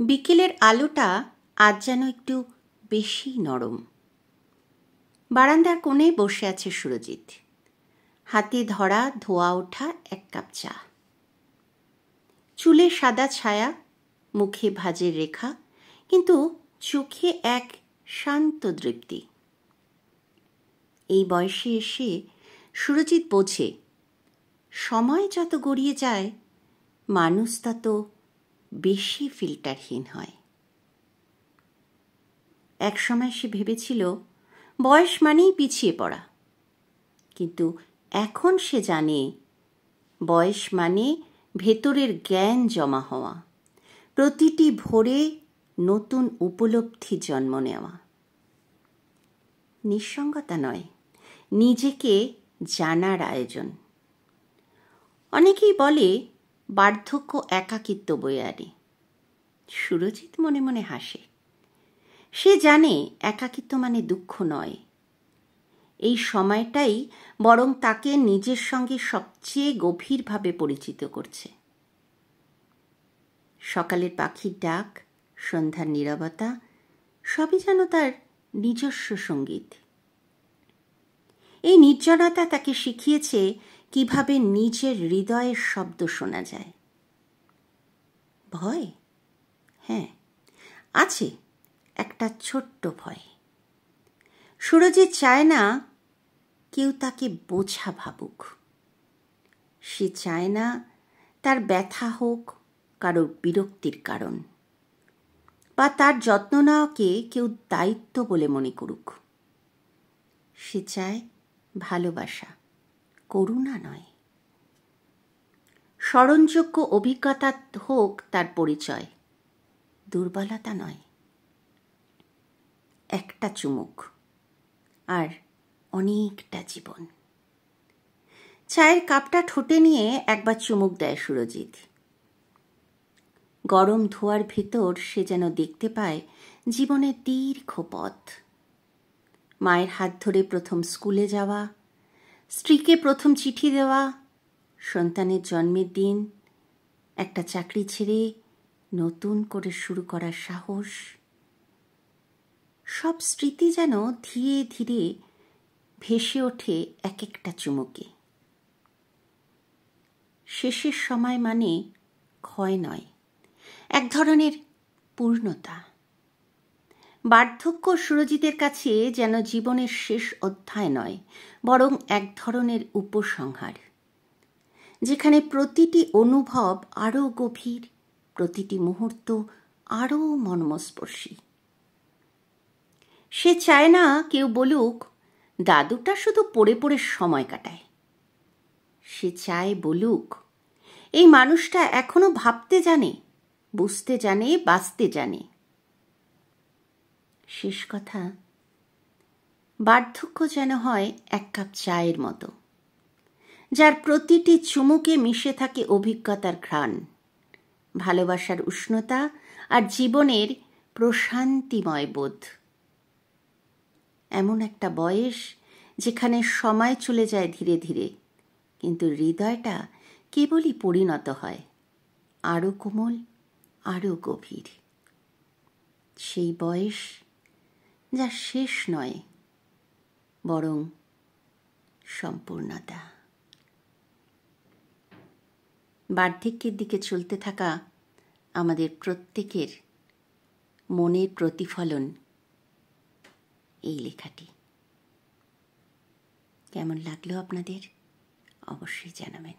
বিকেলের আলোটা আজ যেন একটু বেশি নরম। বারান্দার কোণে বসে আছে সুরজিৎ, হাতে ধরা ধোয়া ওঠা এক কাপ চা। চুলে সাদা ছায়া, মুখে ভাঁজের রেখা, কিন্তু চোখে এক শান্ত দৃপ্তি। এই বয়সে এসে সুরজিৎ বোঝে, সময় যত গড়িয়ে যায় মানুষ তত বেশি ফিল্টারহীন হয়। এক সময় সে ভেবেছিল বয়স মানেই পিছিয়ে পড়া, কিন্তু এখন সে জানে বয়স মানে ভেতরের জ্ঞান জমা হওয়া, প্রতিটি ভোরে নতুন উপলব্ধি জন্ম নেওয়া। নিঃসঙ্গতা নয়, নিজেকে জানার আয়োজন। অনেকেই বলে বার্ধক্য একাকিত্ব বয়ে আনে। সুরজিৎ মনে মনে হাসে। সে জানে একাকিত্ব মানে দুঃখ নয়, এই সময়টাই বরং তাকে নিজের সঙ্গে সবচেয়ে গভীরভাবে পরিচিত করছে। সকালের পাখির ডাক, সন্ধ্যার নীরবতা, সবই যেন তার নিজস্ব সঙ্গীত। এই নির্জনতা তাকে শিখিয়েছে কিভাবে নিজের হৃদয়ের শব্দ শোনা যায়। ভয়? হ্যাঁ, আছে একটা ছোট্ট ভয়। সুরজিৎ চায় না কেউ তাকে বোঝা ভাবুক। সে চায় না তার ব্যথা হোক কারোর বিরক্তির কারণ, বা তার যত্ন নেওয়াকে কেউ দায়িত্ব বলে মনে করুক। সে চায় ভালোবাসা, করুণা নয়। স্মরণযোগ্য অভিজ্ঞতা হোক তার পরিচয়, দুর্বলতা নয়। একটা চুমুক আর অনেকটা জীবন। চায়ের কাপটা ঠোঁটে নিয়ে একবার চুমুক দেয় সুরজিৎ। গরম ধোয়ার ভেতর সে যেন দেখতে পায় জীবনের দীর্ঘ পথ। মায়ের হাত ধরে প্রথম স্কুলে যাওয়া, স্ত্রীকে প্রথম চিঠি দেওয়া, সন্তানের জন্মের দিন, একটা চাকরি ছেড়ে নতুন করে শুরু করার সাহস। সব স্মৃতি যেন ধীরে ধীরে ভেসে ওঠে এক একটা চুমুকে। শেষের সময় মানে ক্ষয় নয়, এক ধরনের পূর্ণতা। বার্ধক্য সুরজিতের কাছে যেন জীবনের শেষ অধ্যায় নয়, বরং এক ধরনের উপসংহার, যেখানে প্রতিটি অনুভব আরও গভীর, প্রতিটি মুহূর্ত আরও মর্মস্পর্শী। সে চায় না কেউ বলুক দাদুটা শুধু পড়ে পড়ে সময় কাটায়। সে চায় বলুক এই মানুষটা এখনো ভাবতে জানে, বুঝতে জানে, বাঁচতে জানে। শেষ কথা, বার্ধক্য যেন হয় এক কাপ চায়ের মতো, যার প্রতিটি চুমুকে মিশে থাকে অভিজ্ঞতার ঘ্রাণ, ভালোবাসার উষ্ণতা আর জীবনের প্রশান্তিময় বোধ। এমন একটা বয়স যেখানে সময় চলে যায় ধীরে ধীরে, কিন্তু হৃদয়টা কেবলই পরিণত হয় আরও কোমল, আরও গভীর। সেই বয়স যা শেষ নয়, বরং সম্পূর্ণতা। বার্ধক্যের দিকে চলতে থাকা আমাদের প্রত্যেকের মনের প্রতিফলন এই লেখাটি। কেমন লাগলো আপনাদের? অবশ্যই জানাবেন।